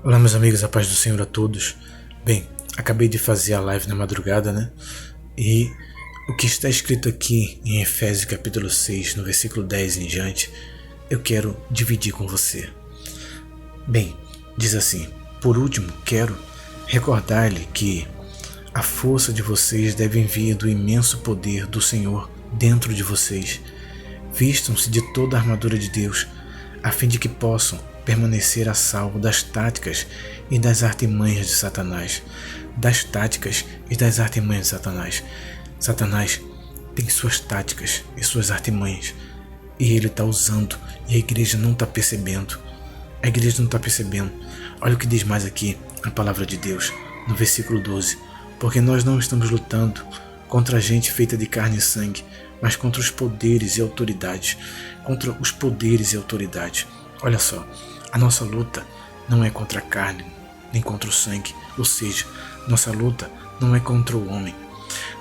Olá, meus amigos, a paz do Senhor a todos. Bem, acabei de fazer a live na madrugada, né? E o que está escrito aqui em Efésios capítulo 6, no versículo 10 em diante, eu quero dividir com você. Bem, diz assim: por último, quero recordar-lhe que a força de vocês deve vir do imenso poder do Senhor dentro de vocês. Vistam-se de toda a armadura de Deus, a fim de que possam permanecer a salvo das táticas e das artimanhas de Satanás. Das táticas e das artimanhas de Satanás. Satanás tem suas táticas e suas artimanhas, e ele está usando, e a igreja não está percebendo. A igreja não está percebendo. Olha o que diz mais aqui a palavra de Deus, no versículo 12. Porque nós não estamos lutando contra a gente feita de carne e sangue, mas contra os poderes e autoridades. Contra os poderes e autoridades. Olha só, a nossa luta não é contra a carne, nem contra o sangue. Ou seja, nossa luta não é contra o homem.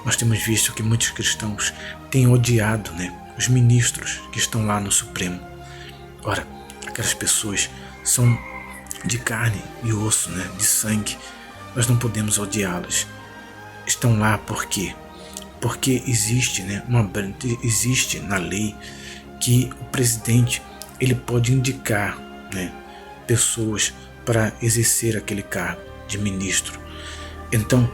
Nós temos visto que muitos cristãos têm odiado, os ministros que estão lá no Supremo. Ora, aquelas pessoas são de carne e osso, de sangue. Nós não podemos odiá-las. Estão lá por quê? Porque existe, existe na lei que o presidente ele pode indicar, pessoas para exercer aquele cargo de ministro. Então,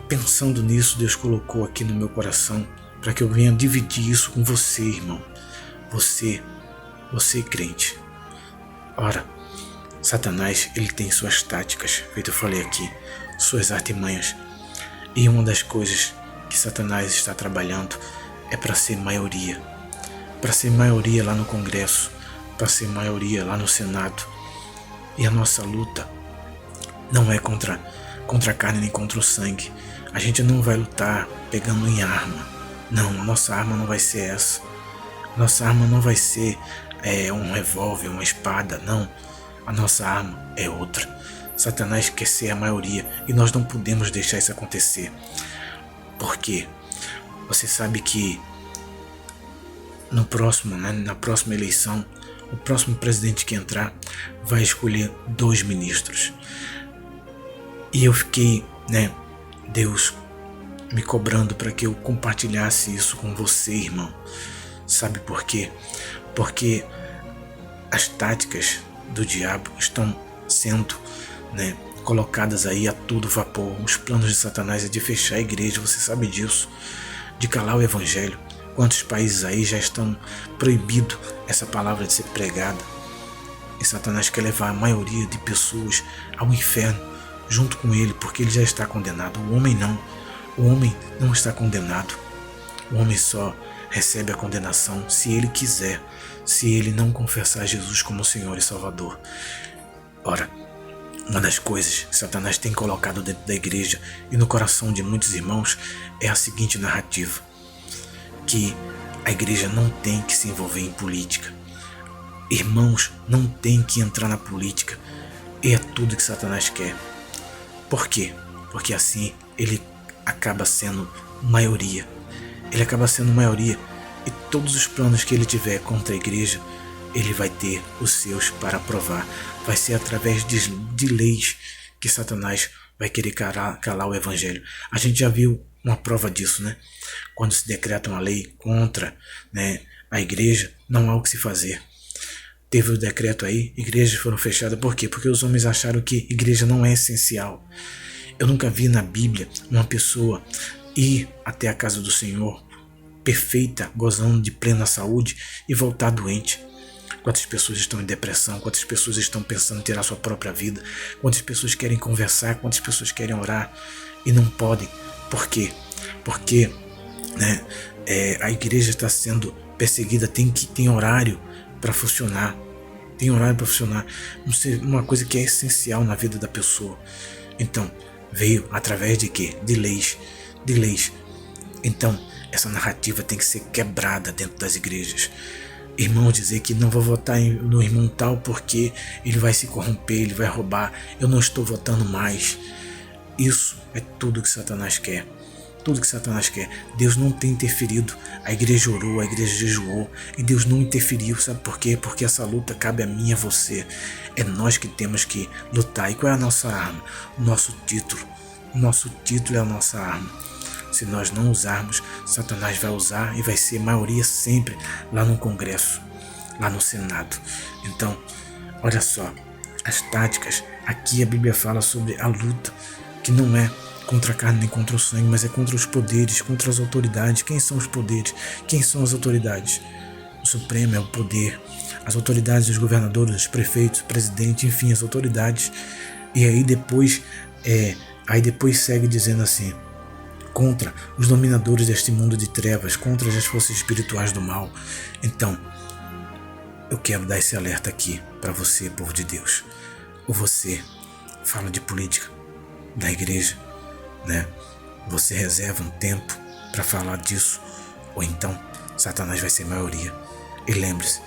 pensando nisso, Deus colocou aqui no meu coração para que eu venha dividir isso com você, irmão. Você crente. Ora, Satanás ele tem suas táticas, feito eu falei aqui, suas artimanhas. E uma das coisas que Satanás está trabalhando é para ser maioria. Para ser maioria lá no Congresso, para ser maioria lá no Senado. E a nossa luta não é contra a carne nem contra o sangue. A gente não vai lutar pegando em arma. Não, a nossa arma não vai ser essa. A nossa arma não vai ser um revólver, uma espada, não. A nossa arma é outra. Satanás quer ser a maioria e nós não podemos deixar isso acontecer. Por quê? Você sabe que no próximo, na próxima eleição, o próximo presidente que entrar vai escolher 2 ministros. E eu fiquei, Deus me cobrando para que eu compartilhasse isso com você, irmão. Sabe por quê? Porque as táticas do diabo estão sendo, colocadas aí a todo vapor. Os planos de Satanás é de fechar a igreja, você sabe disso, de calar o evangelho. Quantos países aí já estão proibido essa palavra de ser pregada? E Satanás quer levar a maioria de pessoas ao inferno junto com ele, porque ele já está condenado. O homem não. O homem não está condenado. O homem só recebe a condenação se ele quiser, se ele não confessar Jesus como Senhor e Salvador. Ora, uma das coisas que Satanás tem colocado dentro da igreja e no coração de muitos irmãos é a seguinte narrativa: que a igreja não tem que se envolver em política. Irmãos não tem que entrar na política. E é tudo que Satanás quer. Por quê? Porque assim ele acaba sendo maioria. Ele acaba sendo maioria e todos os planos que ele tiver contra a igreja, ele vai ter os seus para aprovar. Vai ser através de leis que Satanás vai querer calar o evangelho. A gente já viu uma prova disso, Quando se decreta uma lei contra, a igreja, não há o que se fazer. Teve o decreto aí, igrejas foram fechadas. Por quê? Porque os homens acharam que igreja não é essencial. Eu nunca vi na Bíblia uma pessoa ir até a casa do Senhor perfeita, gozando de plena saúde e voltar doente. Quantas pessoas estão em depressão, quantas pessoas estão pensando em tirar sua própria vida, quantas pessoas querem conversar, quantas pessoas querem orar e não podem. Por quê? Porque a igreja está sendo perseguida, tem horário para funcionar. Tem horário para funcionar. Uma coisa que é essencial na vida da pessoa. Então, veio através de quê? De leis. De leis. Então, essa narrativa tem que ser quebrada dentro das igrejas. Irmão dizer que não vou votar no irmão tal porque ele vai se corromper, ele vai roubar. Eu não estou votando mais. Isso é tudo que Satanás quer. tudo que Satanás quer. Deus não tem interferido. A igreja orou, a igreja jejuou e Deus não interferiu. Sabe por quê? Porque essa luta cabe a mim e a você. É nós que temos que lutar. E qual é a nossa arma? O nosso título. O nosso título é a nossa arma. Se nós não usarmos, Satanás vai usar e vai ser maioria sempre lá no Congresso, lá no Senado. Então, olha só, as táticas. Aqui a Bíblia fala sobre a luta, que não é contra a carne nem contra o sangue, mas é contra os poderes, contra as autoridades. Quem são os poderes? Quem são as autoridades? O Supremo é o poder. As autoridades, os governadores, os prefeitos, o presidente, enfim, as autoridades. E aí depois segue dizendo assim: contra os dominadores deste mundo de trevas, contra as forças espirituais do mal. Então, eu quero dar esse alerta aqui para você, povo de Deus. Ou você fala de política da igreja, né? Você reserva um tempo para falar disso, ou então Satanás vai ser maioria. E lembre-se,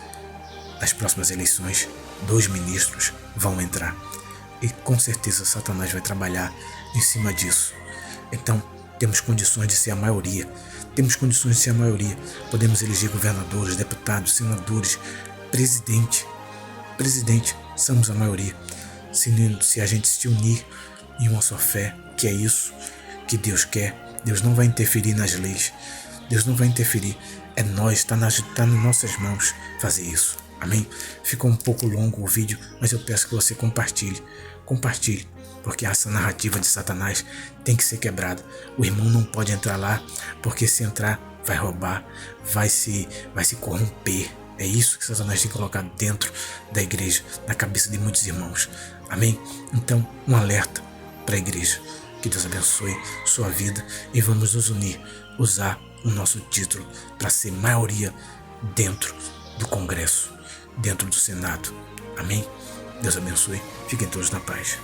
nas próximas eleições, 2 ministros vão entrar e com certeza Satanás vai trabalhar em cima disso. Então, temos condições de ser a maioria. Temos condições de ser a maioria. Podemos eleger governadores, deputados, senadores, presidente. Somos a maioria. Se a gente se unir em uma só fé, que é isso que Deus quer, Deus não vai interferir nas leis. Deus não vai interferir. É nós, está nas nossas mãos fazer isso. Amém? Ficou um pouco longo o vídeo, mas eu peço que você compartilhe. Compartilhe, porque essa narrativa de Satanás tem que ser quebrada. O irmão não pode entrar lá, porque se entrar, vai roubar, vai se corromper. É isso que Satanás tem colocado dentro da igreja, na cabeça de muitos irmãos. Amém? Então, um alerta para a igreja. Que Deus abençoe sua vida e vamos nos unir, usar o nosso título para ser maioria dentro do Congresso, dentro do Senado. Amém? Deus abençoe. Fiquem todos na paz.